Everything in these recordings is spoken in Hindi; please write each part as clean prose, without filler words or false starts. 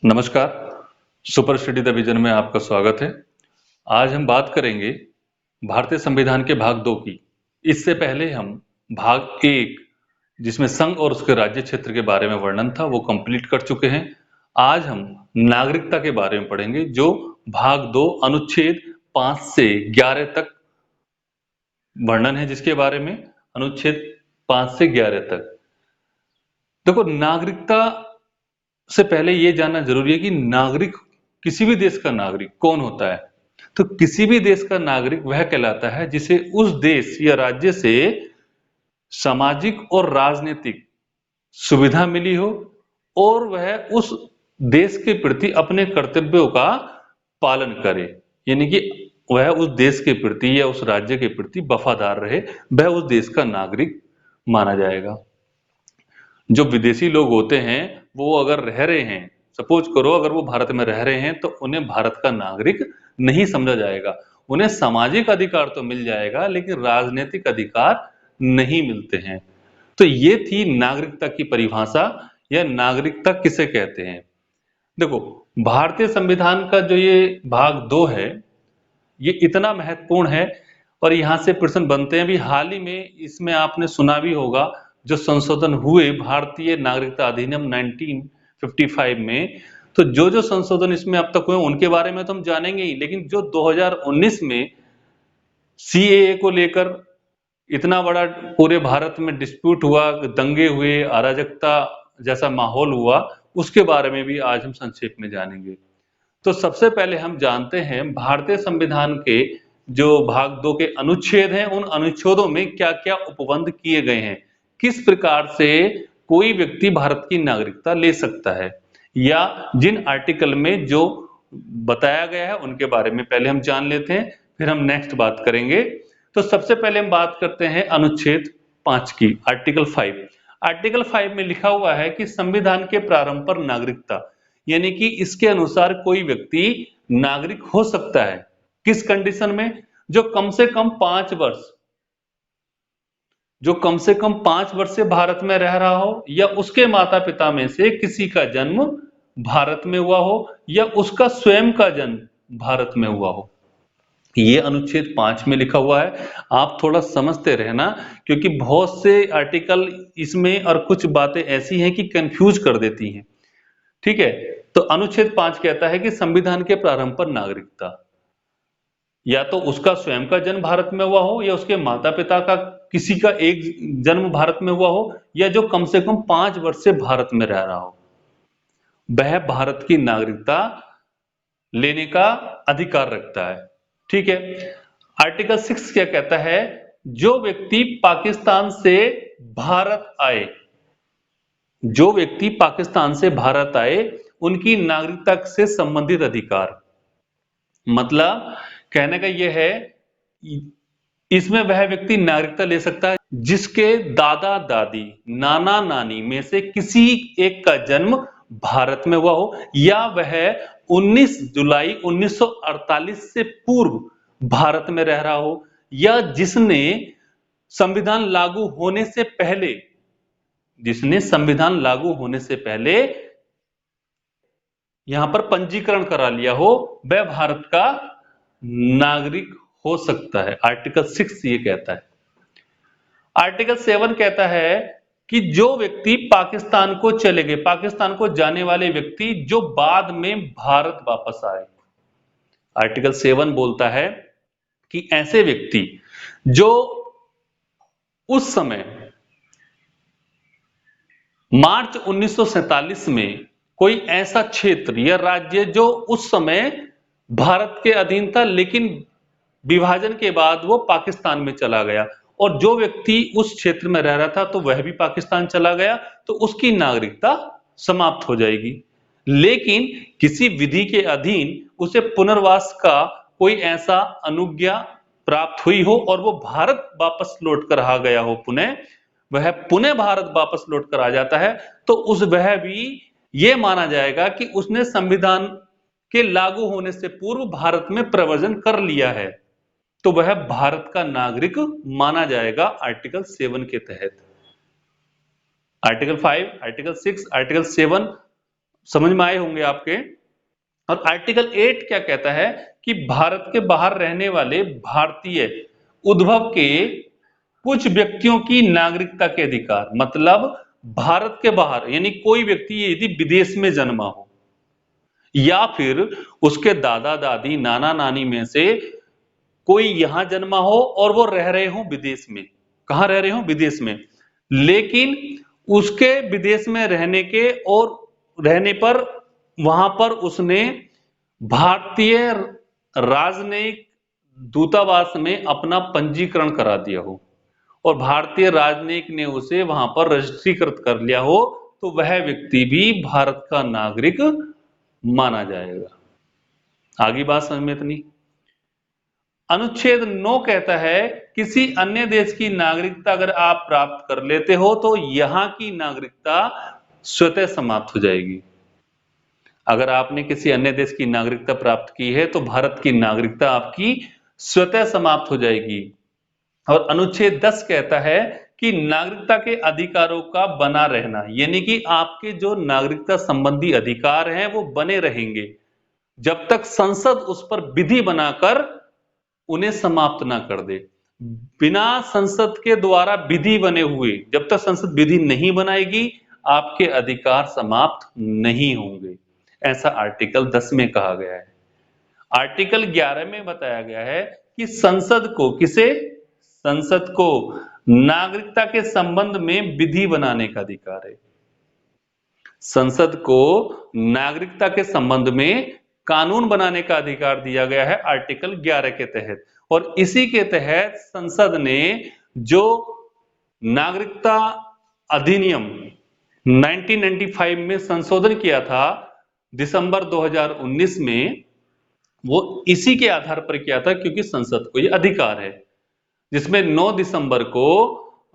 नमस्कार, सुपर स्टडी द विजन में आपका स्वागत है। आज हम बात करेंगे भारतीय संविधान के भाग 2 की। इससे पहले हम भाग 1 जिसमें संघ और उसके राज्य क्षेत्र के बारे में वर्णन था वो कंप्लीट कर चुके हैं। आज हम नागरिकता के बारे में पढ़ेंगे जो भाग 2 अनुच्छेद 5 से 11 तक वर्णन है, जिसके बारे में अनुच्छेद 5 से 11 तक। देखो, नागरिकता से पहले ये जानना जरूरी है कि नागरिक, किसी भी देश का नागरिक कौन होता है। तो किसी भी देश का नागरिक वह कहलाता है जिसे उस देश या राज्य से सामाजिक और राजनीतिक सुविधा मिली हो और वह उस देश के प्रति अपने कर्तव्यों का पालन करे, यानी कि वह उस देश के प्रति या उस राज्य के प्रति वफादार रहे, वह उस देश का नागरिक माना जाएगा। जो विदेशी लोग होते हैं वो अगर रह रहे हैं, सपोज करो अगर वो भारत में रह रहे हैं, तो उन्हें भारत का नागरिक नहीं समझा जाएगा। उन्हें सामाजिक अधिकार तो मिल जाएगा लेकिन राजनीतिक अधिकार नहीं मिलते हैं। तो ये थी नागरिकता की परिभाषा या नागरिकता किसे कहते हैं। देखो, भारतीय संविधान का जो ये भाग 2 है ये इतना महत्वपूर्ण है और यहाँ से प्रश्न बनते हैं। अभी हाल ही में इसमें आपने सुना भी होगा, जो संशोधन हुए भारतीय नागरिकता अधिनियम 1955 में, तो जो संशोधन इसमें अब तक हुए उनके बारे में तो हम जानेंगे ही, लेकिन जो 2019 में सीएए को लेकर इतना बड़ा पूरे भारत में डिस्प्यूट हुआ, दंगे हुए, अराजकता जैसा माहौल हुआ, उसके बारे में भी आज हम संक्षेप में जानेंगे। तो सबसे पहले हम जानते हैं भारतीय संविधान के जो भाग 2 के अनुच्छेद हैं, उन अनुच्छेदों में क्या-क्या उपबंध किए गए हैं, किस प्रकार से कोई व्यक्ति भारत की नागरिकता ले सकता है, या जिन आर्टिकल में जो बताया गया है उनके बारे में पहले हम जान लेते हैं, फिर हम नेक्स्ट बात करेंगे। तो सबसे पहले हम बात करते हैं अनुच्छेद 5 की, आर्टिकल 5। आर्टिकल 5 में लिखा हुआ है कि संविधान के प्रारंभ पर नागरिकता, यानी कि इसके अनुसार कोई व्यक्ति नागरिक हो सकता है किस कंडीशन में, जो कम से कम 5 वर्ष से भारत में रह रहा हो, या उसके माता पिता में से किसी का जन्म भारत में हुआ हो, या उसका स्वयं का जन्म भारत में हुआ हो। ये अनुच्छेद 5 में लिखा हुआ है। आप थोड़ा समझते रहना, क्योंकि बहुत से आर्टिकल इसमें और कुछ बातें ऐसी हैं कि कंफ्यूज कर देती हैं। ठीक है, तो अनुच्छेद 5 कहता है कि संविधान के प्रारंभ पर नागरिकता, या तो उसका स्वयं का जन्म भारत में हुआ हो, या उसके माता पिता का किसी का एक जन्म भारत में हुआ हो, या जो कम से कम 5 वर्ष से भारत में रह रहा हो, वह भारत की नागरिकता लेने का अधिकार रखता है। ठीक है, आर्टिकल 6 क्या कहता है, जो व्यक्ति पाकिस्तान से भारत आए, जो व्यक्ति पाकिस्तान से भारत आए उनकी नागरिकता से संबंधित अधिकार, मतलब कहने का यह है, इसमें वह व्यक्ति नागरिकता ले सकता है जिसके दादा दादी, नाना नानी में से किसी एक का जन्म भारत में हुआ हो, या वह 19 जुलाई 1948 से पूर्व भारत में रह रहा हो, या जिसने संविधान लागू होने से पहले, यहां पर पंजीकरण करा लिया हो, वह भारत का नागरिक हो सकता है। आर्टिकल 6 ये कहता है। आर्टिकल 7 कहता है कि जो व्यक्ति पाकिस्तान को चले गए, पाकिस्तान को जाने वाले व्यक्ति जो बाद में भारत वापस आए, आर्टिकल 7 बोलता है कि ऐसे व्यक्ति जो उस समय मार्च 1947 में कोई ऐसा क्षेत्र या राज्य जो उस समय भारत के अधीन था लेकिन विभाजन के बाद वो पाकिस्तान में चला गया, और जो व्यक्ति उस क्षेत्र में रह रहा था तो वह भी पाकिस्तान चला गया, तो उसकी नागरिकता समाप्त हो जाएगी। लेकिन किसी विधि के अधीन उसे पुनर्वास का कोई ऐसा अनुज्ञा प्राप्त हुई हो और वो भारत वापस लौट कर आ गया हो, वह पुनः भारत वापस लौट कर आ जाता है, तो वह भी ये माना जाएगा कि उसने संविधान के लागू होने से पूर्व भारत में प्रव्रजन कर लिया है, तो वह भारत का नागरिक माना जाएगा आर्टिकल 7 के तहत। आर्टिकल 5, आर्टिकल 6, आर्टिकल 7 समझ में आए होंगे आपके। और आर्टिकल 8 क्या कहता है कि भारत के बाहर रहने वाले भारतीय उद्भव के कुछ व्यक्तियों की नागरिकता के अधिकार, मतलब भारत के बाहर यानी कोई व्यक्ति यदि विदेश में जन्मा हो या फिर उसके दादा दादी नाना नानी में से कोई यहां जन्मा हो और वो रह रहे हो विदेश में, कहां रह रहे हो, विदेश में, लेकिन उसके विदेश में रहने के और रहने पर वहां पर उसने भारतीय राजनयिक दूतावास में अपना पंजीकरण करा दिया हो और भारतीय राजनयिक ने उसे वहां पर रजिस्ट्रीकृत कर लिया हो, तो वह व्यक्ति भी भारत का नागरिक माना जाएगा। आगे बात समझ में इतनी। अनुच्छेद 9 कहता है किसी अन्य देश की नागरिकता अगर आप प्राप्त कर लेते हो तो यहां की नागरिकता स्वतः समाप्त हो जाएगी। अगर आपने किसी अन्य देश की नागरिकता प्राप्त की है तो भारत की नागरिकता आपकी स्वतः समाप्त हो जाएगी। और अनुच्छेद 10 कहता है कि नागरिकता के अधिकारों का बना रहना, यानी कि आपके जो नागरिकता संबंधी अधिकार हैं वो बने रहेंगे जब तक संसद उस पर विधि बनाकर उन्हें समाप्त ना कर दे। बिना संसद के द्वारा विधि बने हुए जब तक संसद विधि नहीं बनाएगी आपके अधिकार समाप्त नहीं होंगे, ऐसा आर्टिकल 10 में कहा गया है। आर्टिकल 11 में बताया गया है कि संसद को, किसे, संसद को नागरिकता के संबंध में विधि बनाने का अधिकार है। संसद को नागरिकता के संबंध में कानून बनाने का अधिकार दिया गया है आर्टिकल 11 के तहत। और इसी के तहत संसद ने जो नागरिकता अधिनियम 1995 में संशोधन किया था दिसंबर 2019 में, वो इसी के आधार पर किया था क्योंकि संसद को ये अधिकार है, जिसमें 9 दिसंबर को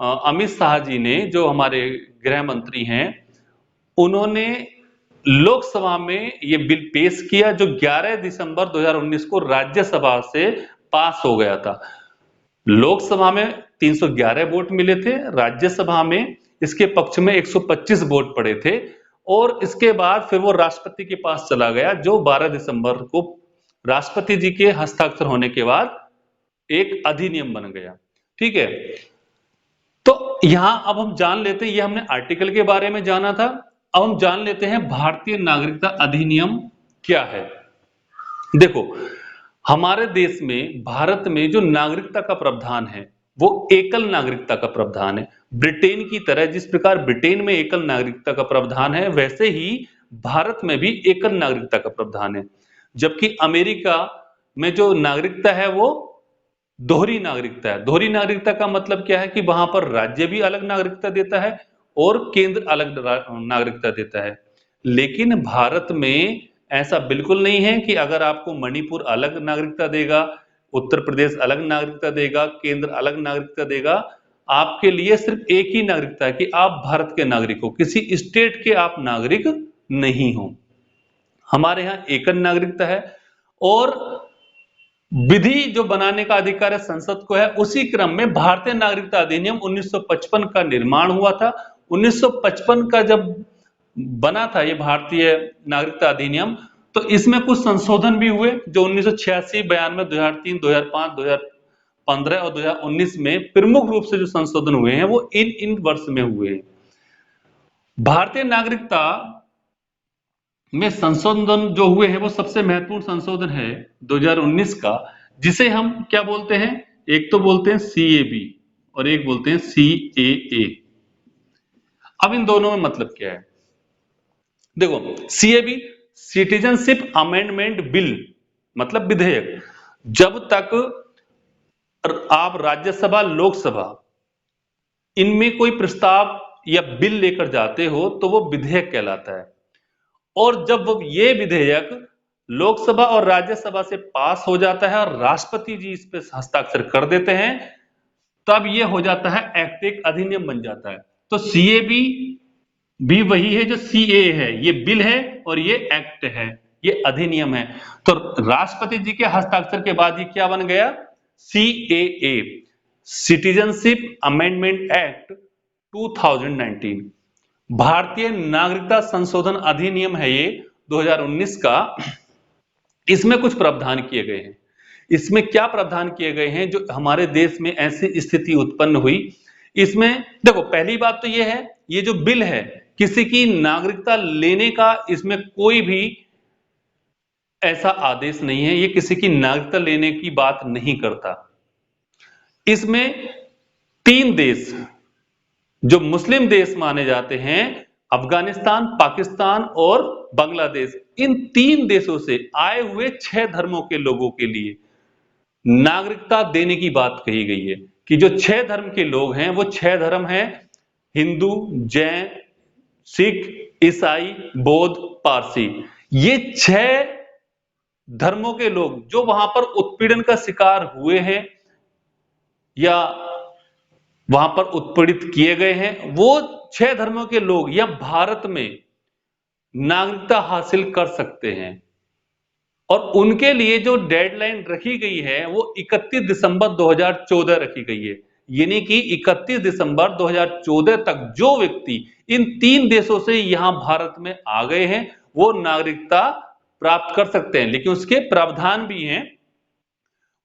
अमित शाह जी ने, जो हमारे गृह मंत्री हैं, उन्होंने लोकसभा में ये बिल पेश किया जो 11 दिसंबर 2019 को राज्यसभा से पास हो गया था। लोकसभा में 311 वोट मिले थे, राज्यसभा में इसके पक्ष में 125 वोट पड़े थे और इसके बाद फिर वो राष्ट्रपति के पास चला गया जो 12 दिसंबर को राष्ट्रपति जी के हस्ताक्षर होने के बाद एक अधिनियम बन गया। ठीक है, तो यहां अब हम जान लेते हैं, ये हमने आर्टिकल के बारे में जाना था, अब हम जान लेते हैं भारतीय नागरिकता अधिनियम क्या है। देखो, हमारे देश में, भारत में जो नागरिकता का प्रावधान है वो एकल नागरिकता का प्रावधान है। ब्रिटेन की तरह, जिस प्रकार ब्रिटेन में एकल नागरिकता का प्रावधान है वैसे ही भारत में भी एकल नागरिकता का प्रावधान है। जबकि अमेरिका में जो नागरिकता है वो दोहरी नागरिकता है। दोहरी नागरिकता का मतलब क्या है कि वहां पर राज्य भी अलग नागरिकता देता है और केंद्र अलग नागरिकता देता है। लेकिन भारत में ऐसा बिल्कुल नहीं है कि अगर आपको मणिपुर अलग नागरिकता देगा, उत्तर प्रदेश अलग नागरिकता देगा, केंद्र अलग नागरिकता देगा। आपके लिए सिर्फ एक ही नागरिकता है कि आप भारत के नागरिक हो, किसी स्टेट के आप नागरिक नहीं हो। हमारे यहाँ एकल नागरिकता है और विधि जो बनाने का अधिकार है संसद को है। उसी क्रम में भारतीय नागरिकता अधिनियम 1955 का निर्माण हुआ था। 1955 का जब बना था ये भारतीय नागरिकता अधिनियम, तो इसमें कुछ संशोधन भी हुए जो 1986, 92, 2003, 2005, 2015 और 2019 में प्रमुख रूप से जो संशोधन हुए हैं वो इन वर्ष में हुए हैं। भारतीय नागरिकता में संशोधन जो हुए हैं वो सबसे महत्वपूर्ण संशोधन है 2019 का, जिसे हम क्या बोलते हैं, एक तो बोलते हैं सीएबी और एक बोलते हैं सीएए। अब इन दोनों में मतलब क्या है, देखो, सीएबी सिटीजनशिप अमेंडमेंट बिल, मतलब विधेयक। जब तक आप राज्यसभा, लोकसभा इनमें कोई प्रस्ताव या बिल लेकर जाते हो तो वो विधेयक कहलाता है। और जब ये विधेयक लोकसभा और राज्यसभा से पास हो जाता है और राष्ट्रपति जी इस पे हस्ताक्षर कर देते हैं, तब ये हो जाता है एक्ट, एक अधिनियम बन जाता है। तो सीएबी भी वही है जो सीएए है, ये बिल है और ये एक्ट है, ये अधिनियम है। तो राष्ट्रपति जी के हस्ताक्षर के बाद ये क्या बन गया, सीएए, सिटीजनशिप अमेंडमेंट एक्ट 2019। भारतीय नागरिकता संशोधन अधिनियम है ये 2019 का। इसमें कुछ प्रावधान किए गए हैं। इसमें क्या प्रावधान किए गए हैं जो हमारे देश में ऐसी स्थिति उत्पन्न हुई। इसमें देखो, पहली बात तो ये है, ये जो बिल है किसी की नागरिकता लेने का इसमें कोई भी ऐसा आदेश नहीं है, ये किसी की नागरिकता लेने की बात नहीं करता। इसमें 3 देश जो मुस्लिम देश माने जाते हैं, अफगानिस्तान, पाकिस्तान और बांग्लादेश, इन 3 देशों से आए हुए 6 धर्मों के लोगों के लिए नागरिकता देने की बात कही गई है कि जो 6 धर्म के लोग हैं वो 6 धर्म हैं, हिंदू, जैन, सिख, ईसाई, बौद्ध, पारसी। ये 6 धर्मों के लोग जो वहां पर उत्पीड़न का शिकार हुए हैं या वहां पर उत्पीड़ित किए गए हैं, वो 6 धर्मों के लोग या भारत में नागरिकता हासिल कर सकते हैं। और उनके लिए जो डेडलाइन रखी गई है वो 31 दिसंबर 2014 रखी गई है, यानी कि 31 दिसंबर 2014 तक जो व्यक्ति इन 3 देशों से यहां भारत में आ गए हैं वो नागरिकता प्राप्त कर सकते हैं। लेकिन उसके प्रावधान भी हैं,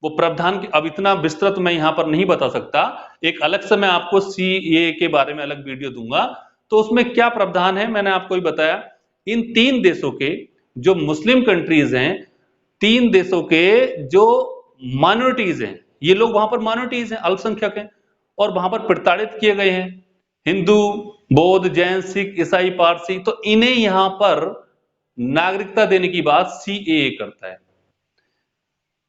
वो प्रावधान अब इतना विस्तृत मैं यहां पर नहीं बता सकता, एक अलग से मैं आपको सीए के बारे में अलग वीडियो दूंगा। तो उसमें क्या प्रावधान है मैंने आपको ही बताया। इन 3 देशों के जो मुस्लिम कंट्रीज हैं, 3 देशों के जो माइनॉरिटीज हैं, ये लोग वहां पर माइनॉरिटीज हैं, अल्पसंख्यक हैं और वहां पर प्रताड़ित किए गए हैं, हिंदू, बौद्ध, जैन, सिख, ईसाई, पारसी, तो इन्हें यहां पर नागरिकता देने की बात सीएए करता है।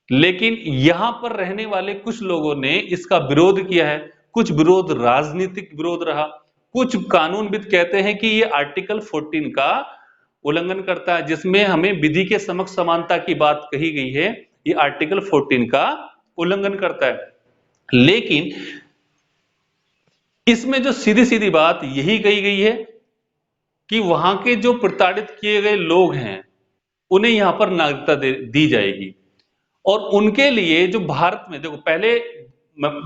लेकिन यहां पर रहने वाले कुछ लोगों ने इसका विरोध किया है। कुछ विरोध राजनीतिक विरोध रहा, कुछ कानूनविद कहते हैं कि ये आर्टिकल 14 का उल्लंघन करता है, जिसमें हमें विधि के समक्ष समानता की बात कही गई है, ये आर्टिकल 14 का उल्लंघन करता है। लेकिन इसमें जो सीधी सीधी बात यही कही गई है कि वहां के जो प्रताड़ित किए गए लोग हैं उन्हें यहां पर नागरिकता दी जाएगी। और उनके लिए जो भारत में देखो, पहले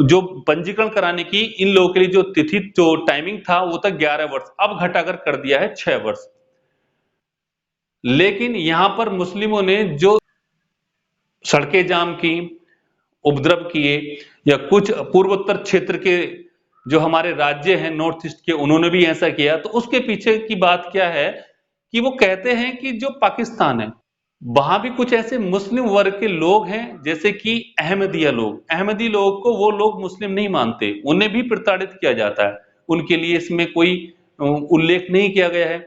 जो पंजीकरण कराने की इन लोगों के लिए जो तिथि, जो टाइमिंग था वो था 11 वर्ष, अब घटाकर कर दिया है 6 वर्ष। लेकिन यहां पर मुस्लिमों ने जो सड़कें जाम की, उपद्रव किए, या कुछ पूर्वोत्तर क्षेत्र के जो हमारे राज्य हैं नॉर्थ ईस्ट के, उन्होंने भी ऐसा किया, तो उसके पीछे की बात क्या है कि वो कहते हैं कि जो पाकिस्तान है वहां भी कुछ ऐसे मुस्लिम वर्ग के लोग हैं, जैसे कि अहमदिया लोग। अहमदी लोग को वो लोग मुस्लिम नहीं मानते, उन्हें भी प्रताड़ित किया जाता है, उनके लिए इसमें कोई उल्लेख नहीं किया गया है।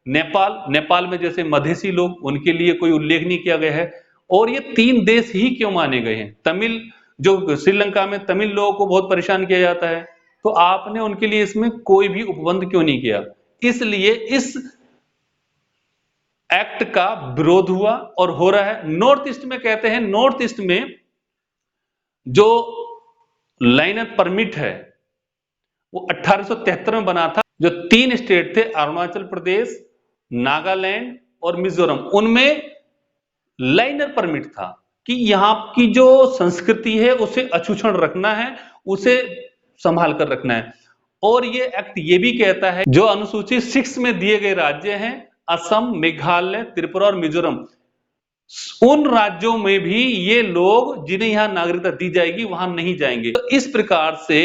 नेपाल में जैसे मधेसी लोग, उनके लिए कोई उल्लेख नहीं किया गया है। और ये 3 देश ही क्यों माने गए हैं? तमिल, जो श्रीलंका में तमिल लोगों को बहुत परेशान किया जाता है, तो आपने उनके लिए इसमें कोई भी उपबंध क्यों नहीं किया? इसलिए इस एक्ट का विरोध हुआ और हो रहा है। नॉर्थ ईस्ट में कहते हैं, नॉर्थ ईस्ट में जो लाइनर परमिट है वो 1873 में बना था। जो 3 स्टेट थे, अरुणाचल प्रदेश, नागालैंड और मिजोरम, उनमें लाइनर परमिट था कि यहां की जो संस्कृति है उसे अछूछण रखना है, उसे संभाल कर रखना है। और ये एक्ट ये भी कहता है जो अनुसूची 6 में दिए गए राज्य हैं, असम, मेघालय, त्रिपुरा और मिजोरम, उन राज्यों में भी ये लोग जिन्हें यहां नागरिकता दी जाएगी वहां नहीं जाएंगे। तो इस प्रकार से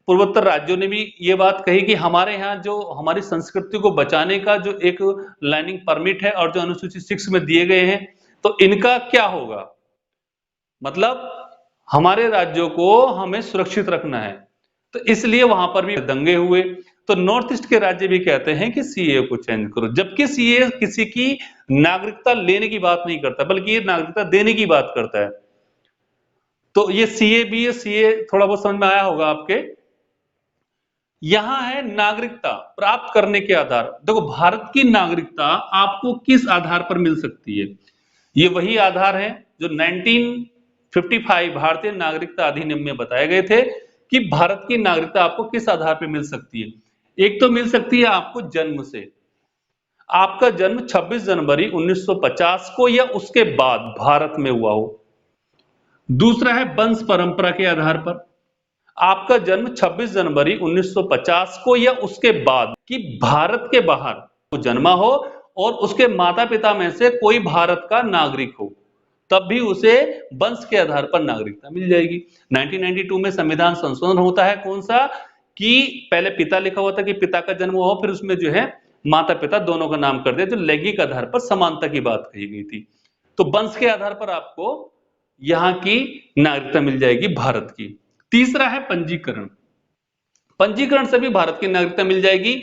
पूर्वोत्तर राज्यों ने भी ये बात कही कि हमारे यहाँ जो हमारी संस्कृति को बचाने का जो एक लाइनिंग परमिट है और जो अनुसूची 6 में दिए गए हैं, तो इनका क्या होगा? मतलब हमारे राज्यों को हमें सुरक्षित रखना है। तो इसलिए वहां पर भी दंगे हुए। तो नॉर्थ ईस्ट के राज्य भी कहते हैं कि सीए को चेंज करो, जबकि सीए किसी की नागरिकता लेने की बात नहीं करता, बल्कि ये नागरिकता देने की बात करता है। तो ये सीए भी है, सीए थोड़ा बहुत समझ में आया होगा आपके। यहां है नागरिकता प्राप्त करने के आधार। देखो, भारत की नागरिकता आपको किस आधार पर मिल सकती है? ये वही आधार है जो 1955 भारतीय नागरिकता अधिनियम में बताए गए थे कि भारत की नागरिकता आपको किस आधार पर मिल सकती है। एक तो मिल सकती है आपको जन्म से, आपका जन्म 26 जनवरी 1950 को या उसके बाद भारत में हुआ हो। दूसरा है वंश परंपरा के आधार पर, आपका जन्म 26 जनवरी 1950 को या उसके बाद कि भारत के बाहर वो जन्मा हो और उसके माता पिता में से कोई भारत का नागरिक हो, तब भी उसे वंश के आधार पर नागरिकता मिल जाएगी। 1992 में संविधान संशोधन होता है, कौन सा, कि पहले पिता लिखा हुआ था कि पिता का जन्म हुआ, फिर उसमें जो है माता पिता दोनों का नाम कर दिया, जो लैंगिक आधार पर समानता की बात कही गई थी। तो वंश के आधार पर आपको यहां की नागरिकता मिल जाएगी भारत की। तीसरा है पंजीकरण। पंजीकरण से भी भारत की नागरिकता मिल जाएगी।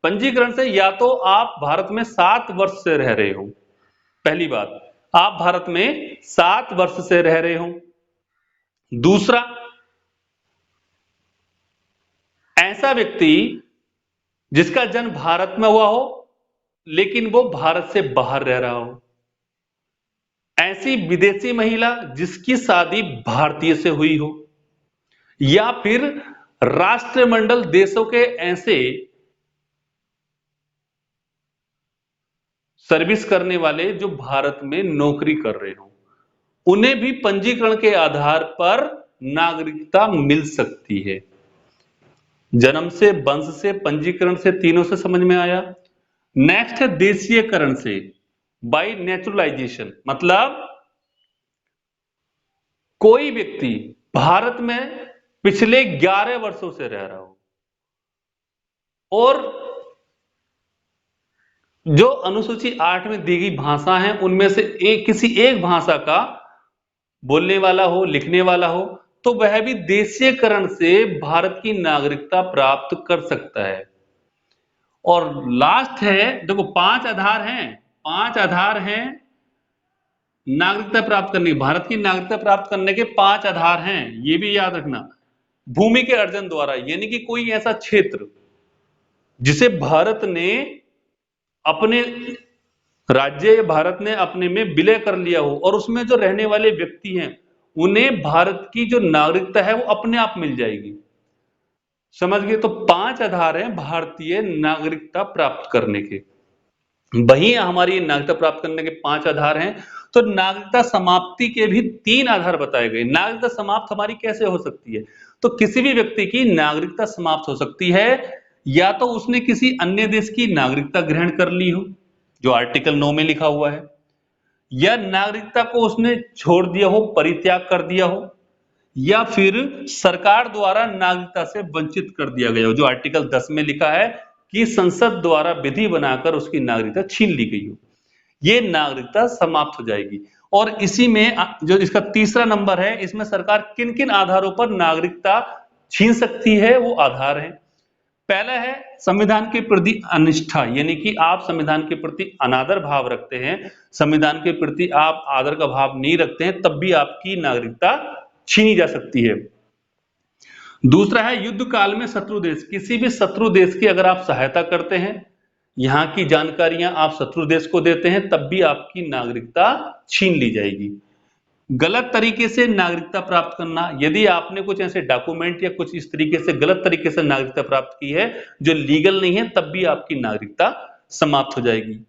पंजीकरण से या तो आप भारत में 7 वर्ष से रह रहे हो, पहली बात, आप भारत में 7 वर्ष से रह रहे हो। दूसरा, ऐसा व्यक्ति जिसका जन्म भारत में हुआ हो लेकिन वो भारत से बाहर रह रहा हो। ऐसी विदेशी महिला जिसकी शादी भारतीय से हुई हो, या फिर राष्ट्रमंडल देशों के ऐसे सर्विस करने वाले जो भारत में नौकरी कर रहे हो, उन्हें भी पंजीकरण के आधार पर नागरिकता मिल सकती है। जन्म से, वंश से, पंजीकरण से, तीनों से समझ में आया। नेक्स्ट है देशीयकरण से, बाय नेचुरलाइजेशन, मतलब कोई व्यक्ति भारत में पिछले 11 वर्षों से रह रहा हो और जो अनुसूची 8 में दी गई भाषा है उनमें से किसी एक भाषा का बोलने वाला हो, लिखने वाला हो, तो वह भी देशीयकरण से भारत की नागरिकता प्राप्त कर सकता है। और लास्ट है, देखो 5 आधार हैं, 5 आधार हैं नागरिकता प्राप्त करने, भारत की नागरिकता प्राप्त करने के 5 आधार हैं, ये भी याद रखना। भूमि के अर्जन द्वारा, यानी कि कोई ऐसा क्षेत्र जिसे भारत ने अपने राज्य, भारत ने अपने में विलय कर लिया हो और उसमें जो रहने वाले व्यक्ति हैं उन्हें भारत की जो नागरिकता है वो अपने आप मिल जाएगी। समझ गए? तो 5 आधार हैं भारतीय नागरिकता प्राप्त करने के। वही हमारी नागरिकता प्राप्त करने के 5 आधार हैं। तो नागरिकता समाप्ति के भी 3 आधार बताए गए। नागरिकता समाप्त हमारी कैसे हो सकती है? तो किसी भी व्यक्ति की नागरिकता समाप्त हो सकती है या तो उसने किसी अन्य देश की नागरिकता ग्रहण कर ली हो, जो आर्टिकल 9 में लिखा हुआ है, या नागरिकता को उसने छोड़ दिया हो, परित्याग कर दिया हो, या फिर सरकार द्वारा नागरिकता से वंचित कर दिया गया हो, जो आर्टिकल 10 में लिखा है कि संसद द्वारा विधि बनाकर उसकी नागरिकता छीन ली गई हो, ये नागरिकता समाप्त हो जाएगी। और इसी में जो इसका तीसरा नंबर है, इसमें सरकार किन किन आधारों पर नागरिकता छीन सकती है वो आधार है। पहला है संविधान के प्रति अनिष्ठा, यानी कि आप संविधान के प्रति अनादर भाव रखते हैं, संविधान के प्रति आप आदर का भाव नहीं रखते हैं, तब भी आपकी नागरिकता छीनी जा सकती है। दूसरा है युद्ध काल में शत्रु देश, किसी भी शत्रु देश की अगर आप सहायता करते हैं, यहां की जानकारियां आप शत्रु देश को देते हैं, तब भी आपकी नागरिकता छीन ली जाएगी। गलत तरीके से नागरिकता प्राप्त करना, यदि आपने कुछ ऐसे डॉक्यूमेंट या कुछ इस तरीके से गलत तरीके से नागरिकता प्राप्त की है जो लीगल नहीं है, तब भी आपकी नागरिकता समाप्त हो जाएगी।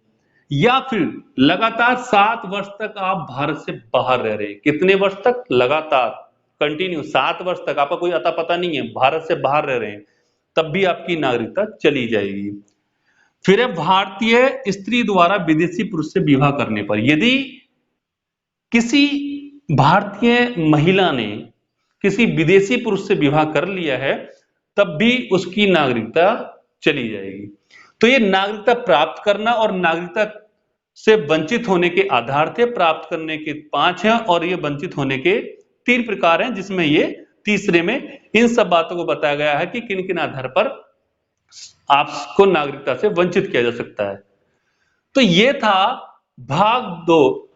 या फिर लगातार 7 वर्ष तक आप भारत से बाहर रह रहे हैं। कितने वर्ष तक? लगातार, कंटिन्यू 7 वर्ष तक, आपका कोई अता पता नहीं है, भारत से बाहर रह रहे हैं, तब भी आपकी नागरिकता चली जाएगी। फिर है भारतीय स्त्री द्वारा विदेशी पुरुष से विवाह करने पर, यदि किसी भारतीय महिला ने किसी विदेशी पुरुष से विवाह कर लिया है, तब भी उसकी नागरिकता चली जाएगी। तो ये नागरिकता प्राप्त करना और नागरिकता से वंचित होने के आधार थे, प्राप्त करने के 5 हैं और ये वंचित होने के 3 प्रकार हैं, जिसमें ये तीसरे में इन सब बातों को बताया गया है कि किन किन आधार पर आपको नागरिकता से वंचित किया जा सकता है। तो ये था भाग 2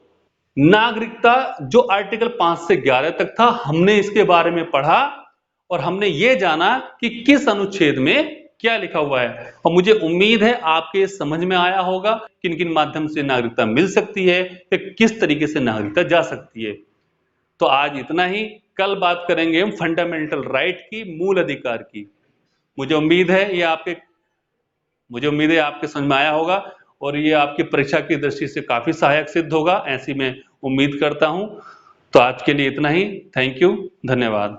नागरिकता, जो आर्टिकल 5 से 11 तक था। हमने इसके बारे में पढ़ा और हमने ये जाना कि किस अनुच्छेद में क्या लिखा हुआ है, और मुझे उम्मीद है आपके समझ में आया होगा किन किन माध्यम से नागरिकता मिल सकती है या किस तरीके से नागरिकता जा सकती है। तो आज इतना ही, कल बात करेंगे हम फंडामेंटल राइट की, मूल अधिकार की। मुझे उम्मीद है आपके समझ में आया होगा और ये आपकी परीक्षा की दृष्टि से काफी सहायक सिद्ध होगा, ऐसी मैं उम्मीद करता हूं। तो आज के लिए इतना ही। थैंक यू, धन्यवाद।